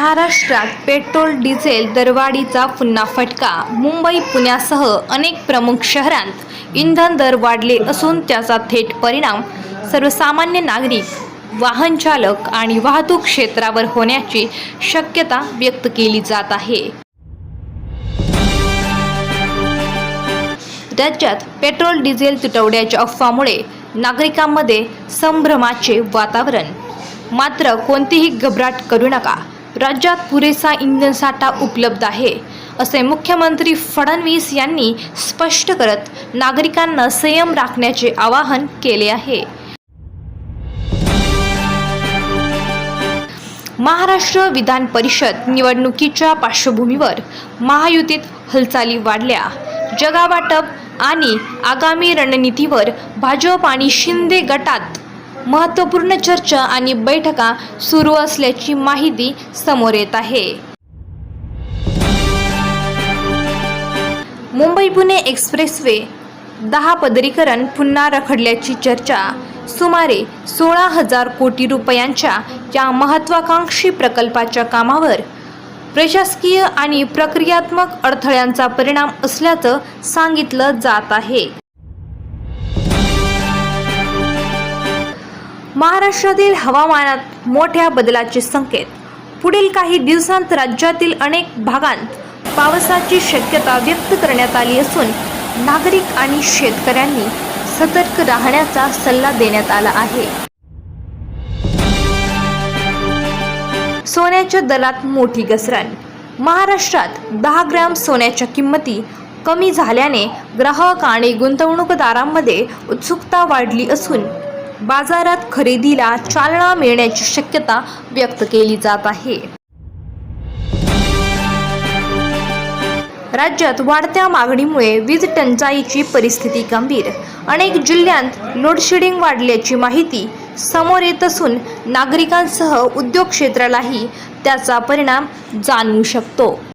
महाराष्ट्रात petrol diesel दरवाढीचा पुन्हा फटका. मुंबई पुण्यासह अनेक प्रमुख शहरांत इंधन दर वाढले असून त्याचा थेट परिणाम सर्वसामान्य नागरिक, वाहन चालक आणि वाहतूक क्षेत्रावर होण्याची शक्यता व्यक्त केली जात आहे. राज्यात पेट्रोल डिझेल तुटवड्याच्या अफवामुळे नागरिकांमध्ये संभ्रमाचे वातावरण. मात्र कोणतीही घबराट करू नका. राज्यात पुरेसा इंधन साठा उपलब्ध आहे, असे मुख्यमंत्री फडणवीस यांनी स्पष्ट करत नागरिकांना संयम राखण्याचे आवाहन केले आहे. महाराष्ट्र विधान परिषद निवडणुकीच्या पार्श्वभूमीवर महायुतीत हालचाली वाढल्या. जागावाटप आणि आगामी रणनीतीवर भाजप आणि शिंदे गटात महत्त्वपूर्ण चर्चा आणि बैठका सुरू असल्याची माहिती समोर येत आहे. मुंबई-पुणे एक्सप्रेसवे 10 पदरीकरण पुन्हा रखडल्याची चर्चा. सुमारे 16,000 कोटी रुपयांच्या या महत्त्वाकांक्षी प्रकल्पाच्या कामावर प्रशासकीय आणि प्रक्रियात्मक अडथळ्यांचा परिणाम असल्याचं सांगितलं जात आहे. महाराष्ट्रातील हवामानात मोठ्या बदलाचे संकेत. पुढील काही दिवसांत राज्यातील अनेक भागांत पावसाची शक्यता व्यक्त करण्यात आली असून नागरिक आणि शेतकऱ्यांनी सतर्क राहण्याचा सल्ला देण्यात आला आहे. सोन्याच्या दरात मोठी घसरण. महाराष्ट्रात 10 ग्रॅम सोन्याच्या किंमती कमी झाल्याने ग्राहक आणि गुंतवणूकदारांमध्ये उत्सुकता वाढली असून बाजारात खरेदीला चालना मिळण्याची शक्यता व्यक्त केली जात आहे. राज्यात वाढत्या मागणीमुळे वीज टंचाईची परिस्थिती गंभीर. अनेक जिल्ह्यांत लोडशेडिंग वाढल्याची माहिती समोर येत असून नागरिकांसह उद्योग क्षेत्रालाही त्याचा परिणाम जाणवू शकतो.